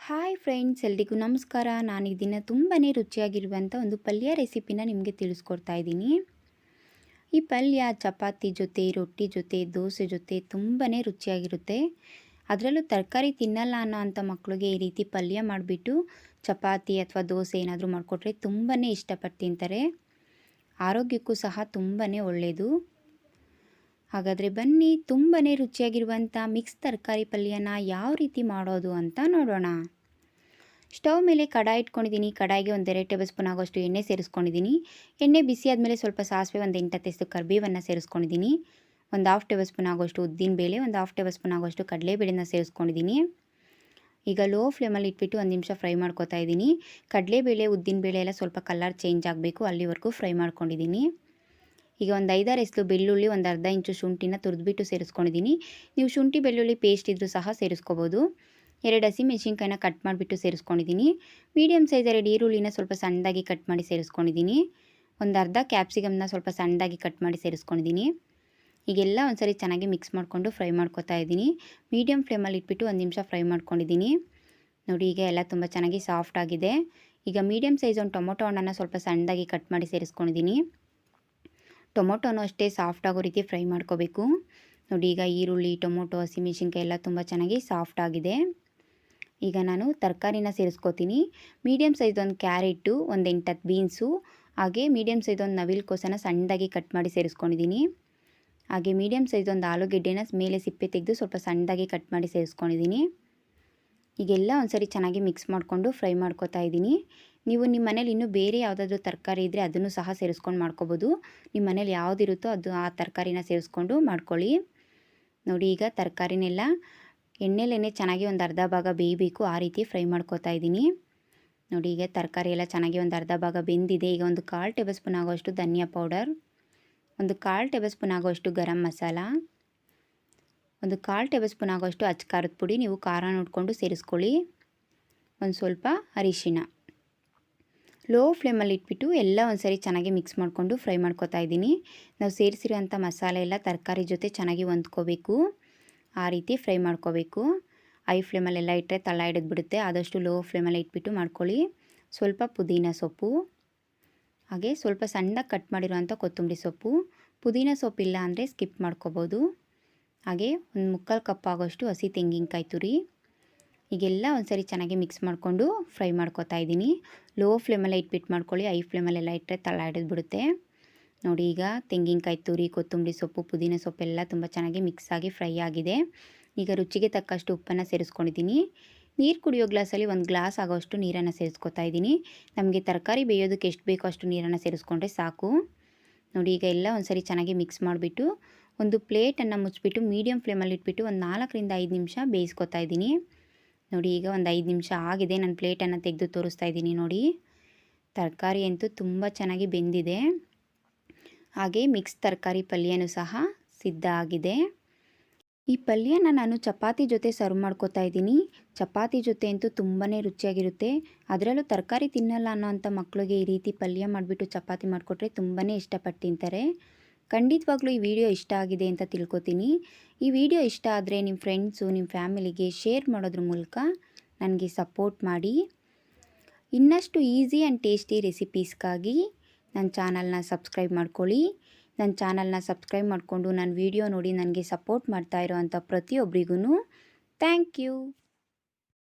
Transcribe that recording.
Hi friends, ಎಲ್ರಿಗೂ ನಮಸ್ಕಾರ. ನಾನು ಈ ದಿನ ತುಂಬಾ ರುಚಿಯಾಗಿರುವಂಥ ಒಂದು ಪಲ್ಯ ರೆಸಿಪಿನ ನಿಮಗೆ ತಿಳಿಸ್ಕೊಡ್ತಾ ಇದ್ದೀನಿ. ಈ ಪಲ್ಯ ಚಪಾತಿ ಜೊತೆ, ರೊಟ್ಟಿ ಜೊತೆ, ದೋಸೆ ಜೊತೆ ತುಂಬಾ ರುಚಿಯಾಗಿರುತ್ತೆ. ಅದರಲ್ಲೂ ತರಕಾರಿ ತಿನ್ನಲ್ಲ ಅನ್ನೋ ಅಂಥ ಮಕ್ಕಳಿಗೆ ಈ ರೀತಿ ಪಲ್ಯ ಮಾಡಿಬಿಟ್ಟು ಚಪಾತಿ ಅಥವಾ ದೋಸೆ ಏನಾದರೂ ಮಾಡಿಕೊಟ್ರೆ ತುಂಬಾ ಇಷ್ಟಪಟ್ಟು ತಿಂತಾರೆ. ಆರೋಗ್ಯಕ್ಕೂ ಸಹ ತುಂಬಾ ಒಳ್ಳೆಯದು. ಹಾಗಾದರೆ ಬನ್ನಿ, ತುಂಬಾ ರುಚಿಯಾಗಿರುವಂಥ ಮಿಕ್ಸ್ ತರಕಾರಿ ಪಲ್ಯನ ಯಾವ ರೀತಿ ಮಾಡೋದು ಅಂತ ನೋಡೋಣ. ಸ್ಟವ್ ಮೇಲೆ ಕಡಾಯಿ ಇಟ್ಕೊಂಡಿದ್ದೀನಿ. ಕಡಾಯಿಗೆ ಒಂದು 2 ಟೇಬಲ್ ಸ್ಪೂನ್ ಆಗೋಷ್ಟು ಎಣ್ಣೆ ಸೇರಿಸ್ಕೊಂಡಿದ್ದೀನಿ. ಎಣ್ಣೆ ಬಿಸಿ ಆದಮೇಲೆ ಸ್ವಲ್ಪ ಸಾಸಿವೆ, ಒಂದು 8-10 ಕರಿಬೇವನ್ನು ಸೇರಿಸ್ಕೊಂಡಿದ್ದೀನಿ. ಒಂದು 1/2 ಟೇಬಲ್ ಸ್ಪೂನ್ ಆಗೋಷ್ಟು ಉದ್ದಿನಬೇಳೆ, ಒಂದು 1/2 ಟೇಬಲ್ ಸ್ಪೂನ್ ಆಗೋಷ್ಟು ಕಡಲೆಬೇಳೆನ ಸೇರಿಸ್ಕೊಂಡಿದ್ದೀನಿ. ಈಗ ಲೋ ಫ್ಲೇಮಲ್ಲಿ ಇಟ್ಬಿಟ್ಟು 1 ನಿಮಿಷ ಫ್ರೈ ಮಾಡ್ಕೊತಾ ಇದ್ದೀನಿ. ಕಡಲೆಬೇಳೆ, ಉದ್ದಿನಬೇಳೆ ಎಲ್ಲ ಸ್ವಲ್ಪ ಕಲರ್ ಚೇಂಜ್ ಆಗಬೇಕು, ಅಲ್ಲಿವರೆಗೂ ಫ್ರೈ ಮಾಡ್ಕೊಂಡಿದ್ದೀನಿ. ಈಗ ಒಂದು 5-6 ಎಸಳು ಬೆಳ್ಳುಳ್ಳಿ, ಒಂದು ಅರ್ಧ ಇಂಚು ಶುಂಠಿನ ತುರಿದ್ಬಿಟ್ಟು ಸೇರಿಸ್ಕೊಂಡಿದ್ದೀನಿ. ನೀವು ಶುಂಠಿ ಬೆಳ್ಳುಳ್ಳಿ ಪೇಸ್ಟ್ ಇದ್ದರೂ ಸಹ ಸೇರಿಸ್ಕೋಬೋದು. 2 ಹಸಿಮೆಣಸಿನ್ಕಾಯಿನ ಕಟ್ ಮಾಡಿಬಿಟ್ಟು ಸೇರಿಸ್ಕೊಂಡಿದ್ದೀನಿ. ಮೀಡಿಯಮ್ ಸೈಜ್ 2 ಈರುಳ್ಳಿನ ಸ್ವಲ್ಪ ಸಣ್ಣದಾಗಿ ಕಟ್ ಮಾಡಿ ಸೇರಿಸ್ಕೊಂಡಿದ್ದೀನಿ. ಒಂದು ಅರ್ಧ ಕ್ಯಾಪ್ಸಿಕಮ್ನ ಸ್ವಲ್ಪ ಸಣ್ಣದಾಗಿ ಕಟ್ ಮಾಡಿ ಸೇರಿಸ್ಕೊಂಡಿದ್ದೀನಿ. ಈಗೆಲ್ಲ ಒಂದ್ಸರಿ ಚೆನ್ನಾಗಿ ಮಿಕ್ಸ್ ಮಾಡಿಕೊಂಡು ಫ್ರೈ ಮಾಡ್ಕೊತಾ ಇದ್ದೀನಿ. ಮೀಡಿಯಮ್ ಫ್ಲೇಮಲ್ಲಿ ಇಟ್ಬಿಟ್ಟು 1 ನಿಮಿಷ ಫ್ರೈ ಮಾಡ್ಕೊಂಡಿದ್ದೀನಿ. ನೋಡಿ, ಈಗ ಎಲ್ಲ ತುಂಬ ಚೆನ್ನಾಗಿ ಸಾಫ್ಟ್ ಆಗಿದೆ. ಈಗ ಮೀಡಿಯಮ್ ಸೈಜ್ ಒಂದು ಟೊಮೊಟೊ ಹಣ್ಣನ್ನು ಸ್ವಲ್ಪ ಸಣ್ಣದಾಗಿ ಕಟ್ ಮಾಡಿ ಸೇರಿಸ್ಕೊಂಡಿದ್ದೀನಿ. ಟೊಮೊಟೊನೂ ಅಷ್ಟೇ ಸಾಫ್ಟ್ ಆಗೋ ರೀತಿ ಫ್ರೈ ಮಾಡ್ಕೋಬೇಕು. ನೋಡಿ, ಈಗ ಈರುಳ್ಳಿ, ಟೊಮೊಟೊ, ಹಸಿಮೆಣಸಿನ್ಕಾಯಿ ಎಲ್ಲ ತುಂಬ ಚೆನ್ನಾಗಿ ಸಾಫ್ಟ್ ಆಗಿದೆ. ಈಗ ನಾನು ತರಕಾರಿನ ಸೇರಿಸ್ಕೋತೀನಿ. ಮೀಡಿಯಮ್ ಸೈಜ್ ಒಂದು ಕ್ಯಾರೆಟು, ಒಂದು 8-10 ಬೀನ್ಸು, ಹಾಗೆ ಮೀಡಿಯಮ್ ಸೈಜ್ ಒಂದು ನವಿಲುಕೋಸನ್ನು ಸಣ್ಣದಾಗಿ ಕಟ್ ಮಾಡಿ ಸೇರಿಸ್ಕೊಂಡಿದ್ದೀನಿ. ಹಾಗೆ ಮೀಡಿಯಮ್ ಸೈಜ್ ಒಂದು ಆಲೂಗೆಡ್ಡೆನ ಮೇಲೆ ಸಿಪ್ಪೆ ತೆಗೆದು ಸ್ವಲ್ಪ ಸಣ್ಣದಾಗಿ ಕಟ್ ಮಾಡಿ ಸೇರಿಸ್ಕೊಂಡಿದ್ದೀನಿ. ಈಗೆಲ್ಲ ಒಂದ್ಸರಿ ಚೆನ್ನಾಗಿ ಮಿಕ್ಸ್ ಮಾಡಿಕೊಂಡು ಫ್ರೈ ಮಾಡ್ಕೊತಾ ಇದ್ದೀನಿ. ನೀವು ನಿಮ್ಮ ಮನೇಲಿ ಇನ್ನೂ ಬೇರೆ ಯಾವುದಾದ್ರೂ ತರಕಾರಿ ಇದ್ದರೆ ಅದನ್ನು ಸಹ ಸೇರಿಸ್ಕೊಂಡು ಮಾಡ್ಕೋಬೋದು. ನಿಮ್ಮ ಮನೇಲಿ ಯಾವುದಿರುತ್ತೋ ಅದು ಆ ತರಕಾರಿನ ಸೇರಿಸ್ಕೊಂಡು ಮಾಡ್ಕೊಳ್ಳಿ. ನೋಡಿ, ಈಗ ತರಕಾರಿನೆಲ್ಲ ಎಣ್ಣೆಲೇನೆ ಚೆನ್ನಾಗಿ ಒಂದು ಅರ್ಧ ಭಾಗ ಬೇಯಬೇಕು, ಆ ರೀತಿ ಫ್ರೈ ಮಾಡ್ಕೊತಾ ಇದ್ದೀನಿ. ನೋಡಿ, ಈಗ ತರಕಾರಿ ಎಲ್ಲ ಚೆನ್ನಾಗಿ ಒಂದು ಅರ್ಧ ಭಾಗ ಬೆಂದಿದೆ. ಈಗ ಒಂದು 1/4 ಟೇಬಲ್ ಸ್ಪೂನ್ ಆಗೋಷ್ಟು ಧನಿಯಾ ಪೌಡರ್, ಒಂದು 1/4 ಟೇಬಲ್ ಸ್ಪೂನ್ ಆಗೋಷ್ಟು ಗರಂ ಮಸಾಲ, ಒಂದು 1/4 ಟೇಬಲ್ ಸ್ಪೂನ್ ಆಗೋಷ್ಟು ಅಚ್ಚ ಖಾರದ ಪುಡಿ, ನೀವು ಖಾರ ನೋಡಿಕೊಂಡು ಸೇರಿಸ್ಕೊಳ್ಳಿ. ಒಂದು ಸ್ವಲ್ಪ ಅರಿಶಿನ. ಲೋ ಫ್ಲೇಮಲ್ಲಿ ಇಟ್ಬಿಟ್ಟು ಎಲ್ಲ ಒಂದ್ಸರಿ ಚೆನ್ನಾಗಿ ಮಿಕ್ಸ್ ಮಾಡಿಕೊಂಡು ಫ್ರೈ ಮಾಡ್ಕೊತಾ ಇದ್ದೀನಿ. ನಾವು ಸೇರಿಸಿರೋಂಥ ಮಸಾಲೆ ಎಲ್ಲ ತರಕಾರಿ ಜೊತೆ ಚೆನ್ನಾಗಿ ಹೊಂದ್ಕೋಬೇಕು, ಆ ರೀತಿ ಫ್ರೈ ಮಾಡ್ಕೋಬೇಕು. ಹೈ ಫ್ಲೇಮಲ್ಲೆಲ್ಲ ಇಟ್ಟರೆ ತಳ ಹಿಡಿದ್ಬಿಡುತ್ತೆ. ಆದಷ್ಟು ಲೋ ಫ್ಲೇಮಲ್ಲಿ ಇಟ್ಬಿಟ್ಟು ಮಾಡ್ಕೊಳ್ಳಿ. ಸ್ವಲ್ಪ ಪುದೀನ ಸೊಪ್ಪು, ಹಾಗೆ ಸ್ವಲ್ಪ ಸಣ್ಣದಾಗಿ ಕಟ್ ಮಾಡಿರೋಂಥ ಕೊತ್ತಂಬರಿ ಸೊಪ್ಪು. ಪುದೀನ ಸೊಪ್ಪಿಲ್ಲ ಅಂದರೆ ಸ್ಕಿಪ್ ಮಾಡ್ಕೋಬೋದು. ಹಾಗೆ ಒಂದು 3/4 ಕಪ್ ಆಗೋಷ್ಟು ಹಸಿ ತೆಂಗಿನಕಾಯಿ ತುರಿ. ಈಗೆಲ್ಲ ಒಂದ್ಸರಿ ಚೆನ್ನಾಗಿ ಮಿಕ್ಸ್ ಮಾಡಿಕೊಂಡು ಫ್ರೈ ಮಾಡ್ಕೊತಾ ಇದ್ದೀನಿ. ಲೋ ಫ್ಲೇಮಲ್ಲೇ ಇಟ್ಬಿಟ್ಟು ಮಾಡ್ಕೊಳ್ಳಿ, ಹೈ ಫ್ಲೇಮಲ್ಲೆಲ್ಲ ಇಟ್ಟರೆ ತಳ ಹಿಡಿದ್ಬಿಡುತ್ತೆ. ನೋಡಿ, ಈಗ ತೆಂಗಿನಕಾಯಿ ತುರಿ, ಕೊತ್ತಂಬರಿ ಸೊಪ್ಪು, ಪುದೀನ ಸೊಪ್ಪೆಲ್ಲ ತುಂಬ ಚೆನ್ನಾಗಿ ಮಿಕ್ಸ್ ಆಗಿ ಫ್ರೈ ಆಗಿದೆ. ಈಗ ರುಚಿಗೆ ತಕ್ಕಷ್ಟು ಉಪ್ಪನ್ನು ಸೇರಿಸ್ಕೊಂಡಿದ್ದೀನಿ. ನೀರು ಕುಡಿಯೋ ಗ್ಲಾಸಲ್ಲಿ 1 ಗ್ಲಾಸ್ ಆಗೋಷ್ಟು ನೀರನ್ನು ಸೇರಿಸ್ಕೊತಾ ಇದ್ದೀನಿ. ನಮಗೆ ತರಕಾರಿ ಬೇಯೋದಕ್ಕೆ ಎಷ್ಟು ಬೇಕೋ ಅಷ್ಟು ನೀರನ್ನು ಸೇರಿಸ್ಕೊಂಡ್ರೆ ಸಾಕು. ನೋಡಿ, ಈಗ ಎಲ್ಲ ಒಂದ್ಸರಿ ಚೆನ್ನಾಗಿ ಮಿಕ್ಸ್ ಮಾಡಿಬಿಟ್ಟು ಒಂದು ಪ್ಲೇಟನ್ನು ಮುಚ್ಚಿಬಿಟ್ಟು ಮೀಡಿಯಮ್ ಫ್ಲೇಮಲ್ಲಿ ಇಟ್ಬಿಟ್ಟು ಒಂದು 4-5 ನಿಮಿಷ ಬೇಯಿಸ್ಕೊತಾ ಇದ್ದೀನಿ. ನೋಡಿ, ಈಗ ಒಂದು 5 ನಿಮಿಷ ಆಗಿದೆ. ನಾನು ಪ್ಲೇಟನ್ನು ತೆಗೆದು ತೋರಿಸ್ತಾ ಇದ್ದೀನಿ. ನೋಡಿ, ತರಕಾರಿ ಅಂತೂ ತುಂಬ ಚೆನ್ನಾಗಿ ಬೆಂದಿದೆ. ಹಾಗೆ ಮಿಕ್ಸ್ ತರಕಾರಿ ಪಲ್ಯನೂ ಸಹ ಸಿದ್ಧ ಆಗಿದೆ. ಈ ಪಲ್ಯನ ನಾನು ಚಪಾತಿ ಜೊತೆ ಸರ್ವ್ ಮಾಡ್ಕೊತಾ ಇದ್ದೀನಿ. ಚಪಾತಿ ಜೊತೆ ಅಂತೂ ತುಂಬಾ ರುಚಿಯಾಗಿರುತ್ತೆ. ಅದರಲ್ಲೂ ತರಕಾರಿ ತಿನ್ನಲ್ಲ ಅನ್ನೋ ಅಂಥ ಮಕ್ಕಳಿಗೆ ಈ ರೀತಿ ಪಲ್ಯ ಮಾಡಿಬಿಟ್ಟು ಚಪಾತಿ ಮಾಡಿಕೊಟ್ರೆ ತುಂಬಾ ಇಷ್ಟಪಟ್ಟು ತಿಂತಾರೆ. ಖಂಡಿತವಾಗ್ಲೂ ಈ ವಿಡಿಯೋ ಇಷ್ಟ ಆಗಿದೆ ಅಂತ ತಿಳ್ಕೊತೀನಿ. ಈ ವಿಡಿಯೋ ಇಷ್ಟ ಆದರೆ ನಿಮ್ಮ ಫ್ರೆಂಡ್ಸು, ನಿಮ್ಮ ಫ್ಯಾಮಿಲಿಗೆ ಶೇರ್ ಮಾಡೋದ್ರ ಮೂಲಕ ನನಗೆ ಸಪೋರ್ಟ್ ಮಾಡಿ. ಇನ್ನಷ್ಟು ಈಸಿ ಆ್ಯಂಡ್ ಟೇಸ್ಟಿ ರೆಸಿಪೀಸ್ಗಾಗಿ ನನ್ನ ಚಾನಲ್ನ ಸಬ್ಸ್ಕ್ರೈಬ್ ಮಾಡ್ಕೊಳ್ಳಿ. ನನ್ನ ಚಾನಲ್ನ ಸಬ್ಸ್ಕ್ರೈಬ್ ಮಾಡಿಕೊಂಡು ನನ್ನ ವಿಡಿಯೋ ನೋಡಿ ನನಗೆ ಸಪೋರ್ಟ್ ಮಾಡ್ತಾ ಇರೋವಂಥ ಪ್ರತಿಯೊಬ್ಬರಿಗೂ ಥ್ಯಾಂಕ್ ಯು.